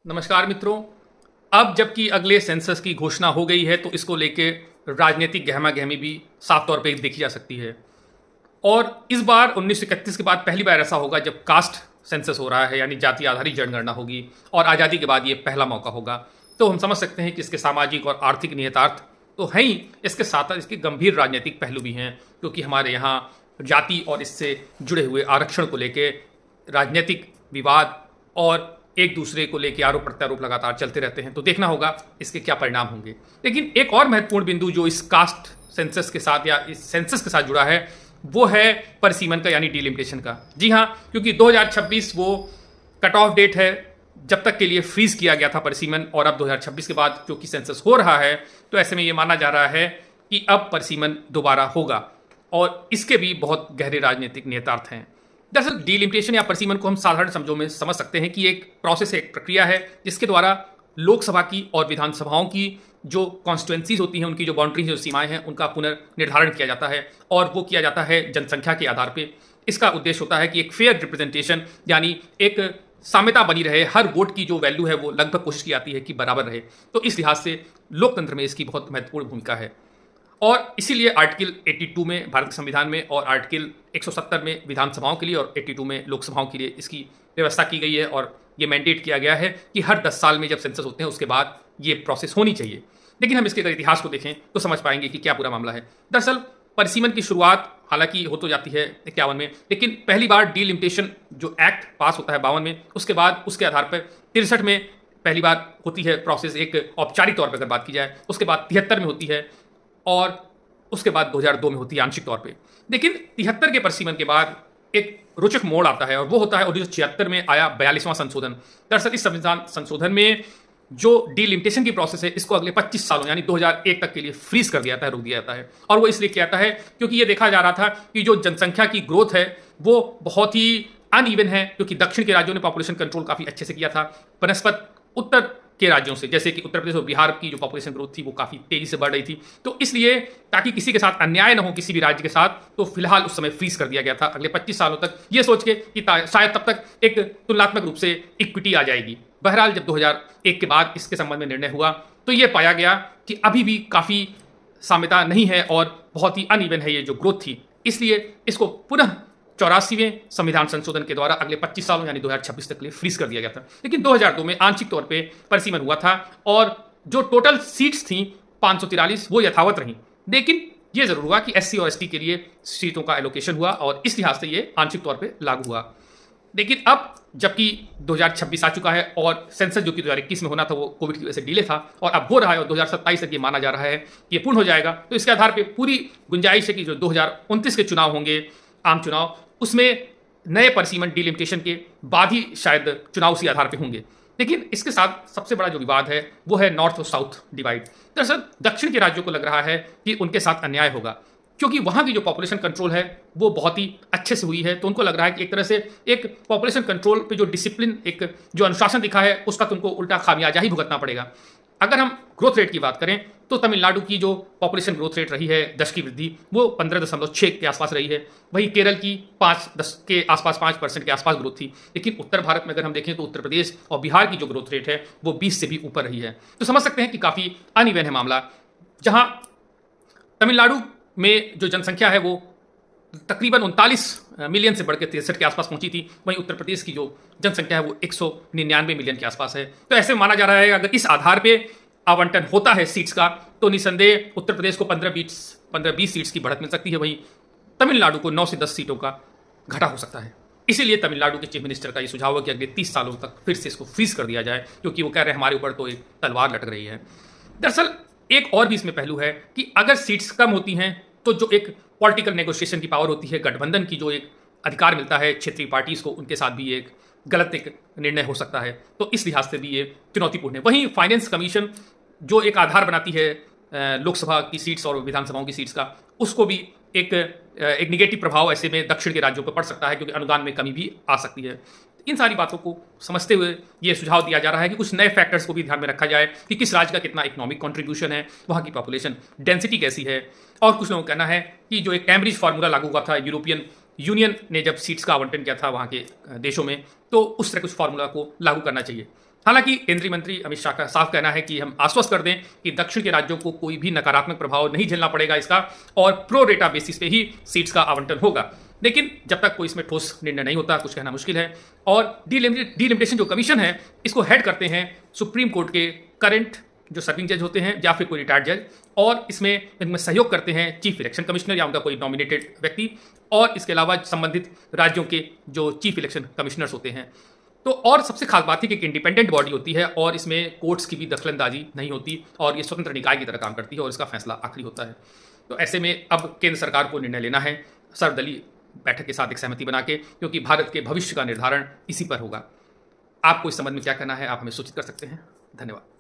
नमस्कार मित्रों। अब जबकि अगले सेंसस की घोषणा हो गई है तो इसको लेके राजनीतिक गहमा गहमी भी साफ तौर पे देखी जा सकती है। और इस बार 1931 के बाद पहली बार ऐसा होगा जब कास्ट सेंसस हो रहा है, यानी जाति आधारित जनगणना होगी, और आज़ादी के बाद ये पहला मौका होगा। तो हम समझ सकते हैं कि इसके सामाजिक और आर्थिक निहितार्थ तो हैं ही, इसके साथ साथ इसके गंभीर राजनीतिक पहलू भी हैं, क्योंकि हमारे यहाँ जाति और इससे जुड़े हुए आरक्षण को लेके राजनीतिक विवाद और एक दूसरे को लेकर आरोप प्रत्यारोप लगातार चलते रहते हैं। तो देखना होगा इसके क्या परिणाम होंगे। लेकिन एक और महत्वपूर्ण बिंदु जो इस कास्ट सेंसस के साथ या इस सेंसस के साथ जुड़ा है वो है परिसीमन का, यानी डिलिमिटेशन का। जी हाँ, क्योंकि 2026 वो कट ऑफ डेट है जब तक के लिए फ्रीज किया गया था परिसीमन, और अब 2026 के बाद क्योंकि सेंसस हो रहा है तो ऐसे में ये माना जा रहा है कि अब परिसीमन दोबारा होगा, और इसके भी बहुत गहरे राजनीतिक निहितार्थ हैं। दरअसल डिलिमिटेशन या परिसीमन को हम साधारण शब्दों में समझ सकते हैं कि एक प्रोसेस है, एक प्रक्रिया है जिसके द्वारा लोकसभा की और विधानसभाओं की जो कॉन्स्टिट्यूएंसीज होती हैं, उनकी जो बाउंड्रीज जो सीमाएं हैं, उनका पुनर्निर्धारण किया जाता है, और वो किया जाता है जनसंख्या के आधार पे। इसका उद्देश्य होता है कि एक फेयर रिप्रेजेंटेशन, यानी एक साम्यता बनी रहे, हर वोट की जो वैल्यू है वो लगभग कोशिश की जाती है कि बराबर रहे। तो इस लिहाज से लोकतंत्र में इसकी बहुत महत्वपूर्ण भूमिका है, और इसीलिए आर्टिकल 82 में भारत के संविधान में और आर्टिकल 170 में विधानसभाओं के लिए और 82 में लोकसभाओं के लिए इसकी व्यवस्था की गई है, और ये मैंडेट किया गया है कि हर 10 साल में जब सेंसस होते हैं उसके बाद ये प्रोसेस होनी चाहिए। लेकिन हम इसके अगर इतिहास को देखें तो समझ पाएंगे कि क्या पूरा मामला है। दरअसल परिसीमन की शुरुआत हालांकि हो तो जाती है 51 में, लेकिन पहली बार डिलिमिटेशन जो एक्ट पास होता है 52 में, उसके बाद उसके आधार पर 63 में पहली बार होती है प्रोसेस, एक औपचारिक तौर पर अगर बात की जाए। उसके बाद 73 में होती है, और उसके बाद 2002 में होती है आंशिक तौर पे। लेकिन 73 के परिसीमन के बाद एक रोचक मोड़ आता है, और वो होता है 1976 में आया 42वां संशोधन। दरअसल इस संविधान संशोधन में जो डिलिमिटेशन की प्रोसेस है इसको अगले 25 सालों यानी 2001 तक के लिए फ्रीज कर दिया जाता है, रोक दिया जाता है। और वो इसलिए किया जाता है क्योंकि ये देखा जा रहा था कि जो जनसंख्या की ग्रोथ है वो बहुत ही अनइवन है, क्योंकि दक्षिण के राज्यों ने पॉपुलेशन कंट्रोल काफी अच्छे से किया था बनस्पत उत्तर के राज्यों से, जैसे कि उत्तर प्रदेश और बिहार की जो पॉपुलेशन ग्रोथ थी वो काफ़ी तेज़ी से बढ़ रही थी। तो इसलिए ताकि किसी के साथ अन्याय न हो किसी भी राज्य के साथ, तो फिलहाल उस समय फ्रीज कर दिया गया था अगले 25 सालों तक, ये सोच के कि शायद तब तक एक तुलनात्मक रूप से इक्विटी आ जाएगी। बहरहाल जब 2001 के बाद इसके संबंध में निर्णय हुआ तो ये पाया गया कि अभी भी काफ़ी साम्यता नहीं है और बहुत ही अनइवन है ये जो ग्रोथ थी। इसलिए इसको पुनः 84वें संविधान संशोधन के द्वारा अगले 25 सालों यानी 2026 तक के लिए फ्रीज कर दिया गया था। लेकिन 2002 में आंशिक तौर पे परिसीमन हुआ था, और जो टोटल सीट्स थी 543 वो यथावत रहीं। लेकिन ये जरूर हुआ कि एससी और एसटी के लिए सीटों का एलोकेशन हुआ, और इस लिहाज से ये आंशिक तौर पर लागू हुआ। लेकिन अब जबकि 2026 आ चुका है और सेंसस जो कि 2021 में होना था वो कोविड की वजह से डिले था, और अब हो रहा है, और 2027 तक ये माना जा रहा है कि ये पूर्ण हो जाएगा। तो इसके आधार पर पूरी गुंजाइश है कि जो 2029 के चुनाव होंगे, आम चुनाव, उसमें नए परिसीमन डिलिमिटेशन के बाद ही शायद चुनाव उसी आधार पर होंगे। लेकिन इसके साथ सबसे बड़ा जो विवाद है वो है नॉर्थ और साउथ डिवाइड। दरअसल दक्षिण के राज्यों को लग रहा है कि उनके साथ अन्याय होगा, क्योंकि वहाँ की जो पॉपुलेशन कंट्रोल है वो बहुत ही अच्छे से हुई है। तो उनको लग रहा है कि एक तरह से एक पॉपुलेशन कंट्रोल पे जो डिसिप्लिन, एक जो अनुशासन दिखा है, उसका तुमको उल्टा खामियाजा ही भुगतना पड़ेगा। अगर हम ग्रोथ रेट की बात करें तो तमिलनाडु की जो पॉपुलेशन ग्रोथ रेट रही है 10 की वृद्धि वो 15.6 के आसपास रही है। वहीं केरल की 5-10 के आसपास 5% के आसपास ग्रोथ थी। लेकिन उत्तर भारत में अगर हम देखें तो उत्तर प्रदेश और बिहार की जो ग्रोथ रेट है वो 20 से भी ऊपर रही है। तो समझ सकते हैं कि काफ़ी अनइवन है मामला। जहाँ तमिलनाडु में जो जनसंख्या है वो तकरीबन 39 मिलियन से बढ़ के 63 के आसपास पहुंची थी, वहीं उत्तर प्रदेश की जो जनसंख्या है वो 199 मिलियन के आसपास है। तो ऐसे माना जा रहा है अगर इस आधार पे आवंटन होता है सीट्स का तो निसंदेह उत्तर प्रदेश को 15-20 सीट्स की बढ़त मिल सकती है, वहीं तमिलनाडु को 9 से 10 सीटों का घटा हो सकता है। इसीलिए तमिलनाडु के चीफ मिनिस्टर का ये सुझाव है कि अगले 30 सालों तक फिर से इसको फ्रीज कर दिया जाए, क्योंकि वो कह रहे हैं हमारे ऊपर तो एक तलवार लटक रही है। दरअसल एक और भी इसमें पहलू है कि अगर सीट्स कम होती हैं तो जो एक पॉलिटिकल नेगोशिएशन की पावर होती है, गठबंधन की जो एक अधिकार मिलता है क्षेत्रीय पार्टीज को, उनके साथ भी एक गलत एक निर्णय हो सकता है। तो इस लिहाज से भी ये चुनौतीपूर्ण है। वहीं फाइनेंस कमीशन जो एक आधार बनाती है लोकसभा की सीट्स और विधानसभाओं की सीट्स का, उसको भी एक निगेटिव प्रभाव ऐसे में दक्षिण के राज्यों पर पड़ सकता है, क्योंकि अनुदान में कमी भी आ सकती है। इन सारी बातों को समझते हुए ये सुझाव दिया जा रहा है कि कुछ नए फैक्टर्स को भी ध्यान में रखा जाए कि किस राज्य का कितना इकोनॉमिक कंट्रीब्यूशन है, वहाँ की पॉपुलेशन डेंसिटी कैसी है। और कुछ लोगों का कहना है कि जो एक कैम्ब्रिज फार्मूला लागू हुआ था यूरोपियन यूनियन ने जब सीट्स का आवंटन किया था वहाँ के देशों में, तो उस तरह कुछ फार्मूला को लागू करना चाहिए। हालांकि केंद्रीय मंत्री अमित शाह का साफ कहना है कि हम आश्वस्त कर दें कि दक्षिण के राज्यों को कोई भी नकारात्मक प्रभाव नहीं झेलना पड़ेगा इसका, और प्रो रेटा बेसिस पे ही सीट्स का आवंटन होगा। लेकिन जब तक कोई इसमें ठोस निर्णय नहीं होता, कुछ कहना मुश्किल है। और डीलिमिटेशन जो कमीशन है, इसको हेड करते हैं सुप्रीम कोर्ट के करंट जो सर्विंग जज होते हैं या फिर कोई रिटायर्ड जज, और इनमें सहयोग करते हैं चीफ इलेक्शन कमिश्नर या उनका कोई नॉमिनेटेड व्यक्ति, और इसके अलावा संबंधित राज्यों के जो चीफ इलेक्शन कमिश्नर्स होते हैं। तो और सबसे खास बात है कि एक इंडिपेंडेंट बॉडी होती है और इसमें कोर्ट्स की भी दखलंदाजी नहीं होती, और ये स्वतंत्र निकाय की तरह काम करती है और इसका फैसला आखिरी होता है। तो ऐसे में अब केंद्र सरकार को निर्णय लेना है सर्वदलीय बैठक के साथ एक सहमति बना के, क्योंकि भारत के भविष्य का निर्धारण इसी पर होगा। आपको इस संबंध में क्या कहना है, आप हमें सूचित कर सकते हैं। धन्यवाद।